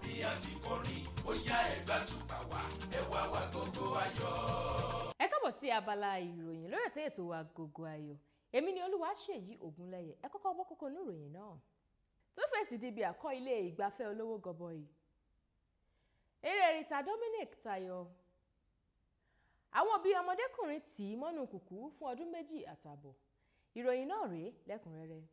bí a ti kọrin ó yá ẹgbà tùpà wá ẹ wá wá Agogo Ayo. Ẹ káàbọ̀ sí abala ìròyìn lórí ètò Agogo Ayo. Èmi ni Olúwaṣèyí Ògúnlẹ̀yẹ. Ẹ kọ́kọ́ gbọ́ kókó inú ìròyìn náà. Two-Face IDIBIA kọ́ ilé ìgbafẹ́ olówó gọbọi. Eré RITA Dominic tayọ. Àwọn òbí ọmọdékùnrin tì í mọ́nú kùkú fún ọdún 2 àtààbọ̀. Ìròyìn náà rèé lẹ́kùnrẹ́rẹ́.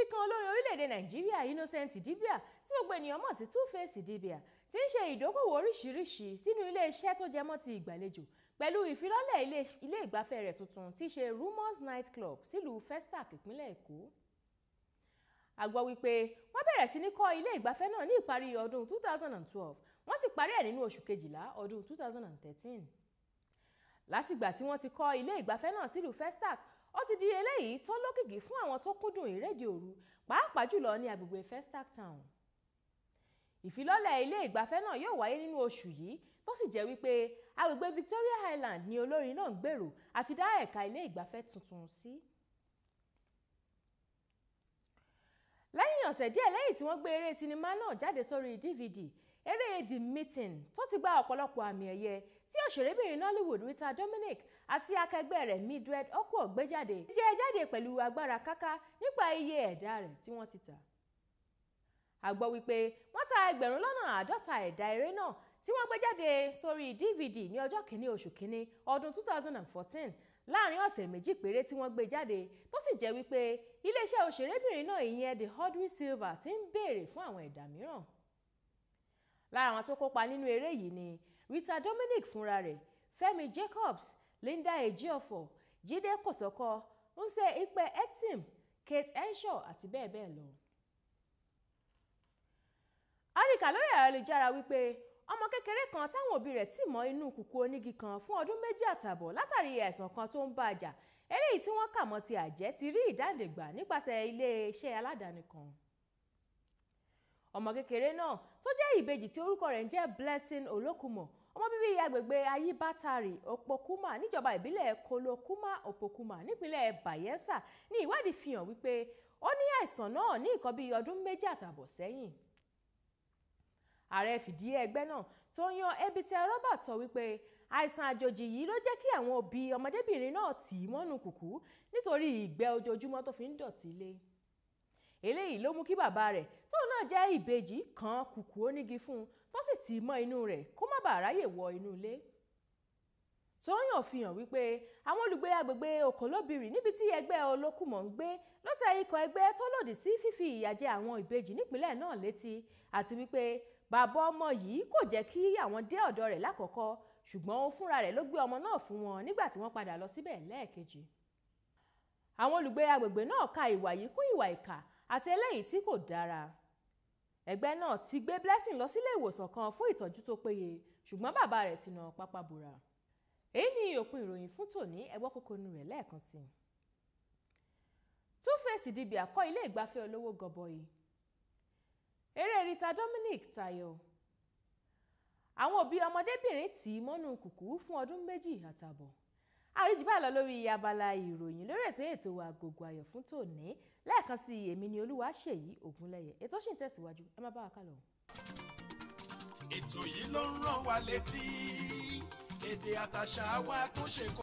Ìkan olórin orílẹ̀-èdè Nàìjíríà Innocent IDIBIA tí gbogbo ènìyàn mọ̀ sí Two-Face IDIBIA ti ń ṣe ìdókòwò oríṣiríṣi sínú ilé-iṣẹ́ tó jẹmọ́ ti ìgbàlejò pẹ̀lú ìfilọ́lẹ̀ ilé ìgbafẹ́ rẹ̀ tuntun tí í ṣe Rumors Night Club sílùú Festac ìpínlẹ̀ Èkó. A gbọ́ wípé wọ́n bẹ̀rẹ̀ sí ní kọ́ ilé ìgbafẹ́ náà ní ìparí ọdún 2012 wọ́n sì parí ẹ̀ nínú oṣù kejìlá ọdún 2013. Látìgbà tí wọ́n ti kọ́ ilé ìgbafẹ́ náà sílùú Festac, ó ti di eléyìí tó lókìkí fún àwọn tó kúndùn ìréde òru pàápàá jùlọ ní agbègbè Festac Town. Ìfilọ́lẹ̀ ilé ìgbafẹ́ náà yóò wáyé nínú oṣù yìí tó sì jẹ́ wípé agbègbè Victoria Island ni olórin náà ń gbèrò àti dá ẹ̀ka ilé ìgbafẹ́ tuntun sí. Lẹ́yìn ọ̀sẹ̀ díẹ̀ lẹ́yìn tí wọ́n gbé eré sinimá náà jáde sórí DVD, eré The Meeting tó ti gba ọ̀pọ̀lọpọ̀ àmì ẹ̀yẹ tí òṣèrébìnrin Nollywood Rita Dominic àti akẹgbẹ́ rẹ̀ Mildred Okwuo gbé jáde jẹ́ jáde pẹ̀lú agbára káká nípa iye ẹ̀dá rẹ̀ tí wọ́n ti tà. A gbọ́ wípé wọ́n ta 1,50,000 ẹ̀dá eré náà tí wọ́n gbé jáde sórí DVD ní ọjọ́ 1 oṣù kìíní ọdún 2014 láàrin ọ̀sẹ̀ méjì péré tí wọ́n gbé jáde tó sì jẹ́ wípé iléeṣẹ́ òṣèrébìnrin náà ìyẹn The Hodwi Silver ti ń béèrè fún àwọn ẹ̀dá mìíràn. Lára àwọn tó kópa nínú eré yìí ni Rita Dominic fúnra rẹ̀, Fẹ́mi Jacobs, Linda Ejiofor, Jídé Kòsọ́kọ́, Nse Ipe Etim, Kate Henshaw àti bẹ́ẹ̀ bẹ́ẹ̀ lọ. A rí kà lórí ayélujára wípé ọmọ kékeré kan táwọn òbí rẹ̀ tì mọ́ inú kùkú onígi kan fún ọdún 2 àtààbọ̀ látàrí àìsàn kan tó ń bá a jà eléyìí tí wọ́n kà mọ́ ti àjẹ́ ti rí ìdáǹdè gbà nípasẹ̀ iléeṣẹ́ aládàáni kan. Ọmọ kékeré náà tó jẹ́ ìbejì tí orúkọ rẹ̀ ń jẹ́ Blessing Olokumo, ọmọ bíbí agbègbè Ayíbátárì Òpókúmà níjọba ìbílẹ̀ Kolokuma Òpókúmà nípínlẹ̀ Bayelsa ní ìwádìí fi hàn wípé ó ní àìsàn náà ní nǹkan bíi ọdún 2 àtààbọ̀ sẹ́yìn. Ààrẹ fìdíhe ẹgbẹ́ náà tó yan Ebitel Robert sọ wípé àìsàn àjòjì yìí ló jẹ́ kí àwọn òbí ọmọdébìnrin náà tì í mọ́nú kùkú nítorí ìgbẹ́ ojoojúmọ́ tó fi ń dọ̀tí ilé. Eléyìí ló mú kí bàbá rẹ̀ tóun náà jẹ́ ìbejì kan kùkú onígi fún un tó sì tì í mọ́ inú rẹ̀ kó má bàa ráyè wọ inú ilé. Tóyàn fi hàn wípé àwọn olùgbé agbègbè Òkòlóbìrì níbi tí ẹgbẹ́ Olókùmọ̀ ń gbé ló tẹ ikọ̀ ẹgbẹ́ tó lòdì sí fífi ìyà jẹ àwọn ìbejì nípìnlẹ̀ náà létí àti wípé bàbá ọmọ yìí kò jẹ́ kí àwọn dé ọ̀dọ̀ rẹ̀ lákọ̀ọ́kọ́ ṣùgbọ́n ó fúnra rẹ̀ ló gbé ọmọ náà fún wọn nígbà tí wọ́n padà lọ síbẹ̀ lẹ́ẹ̀kejì. Àwọn olùgbé agbègbè náà ka ìwà yìí kún ìwà ìkà àti eléyìí tí kò dára. Ẹgbẹ́ náà ti gbé Blessing lọ sílé ìwòsàn kan fún ìtọ́jú tó péye ṣùgbọ́n bàbá rẹ̀ ti nà pápá bora. Èyí ni òpin ìròyìn fún tòní, ẹ gbọ́ kókó inú rẹ̀ lẹ́ẹ̀kan sí i. Two-Face IDIBIA kọ́ ilé ìgbafẹ́ olówó gọbọi. Eré Rita Dominic tayọ. Àwọn òbí ọmọdébìnrin tì í mọ́nú kùkú fún ọdún 2 àtààbọ̀. Àríjìbá lọ lórí abala ìròyìn lórí ètò Agogo Ayo fún tòní. Lẹ́ẹ̀kan sí èmi ni Olúwaṣèyí Ògúnlẹ̀yẹ. Ètò ṣì ń tẹ̀síwájú, ẹ má bá wa kálọ. Ètò yìí ló ń rán wa létí èdè àtàṣà wa tó ṣe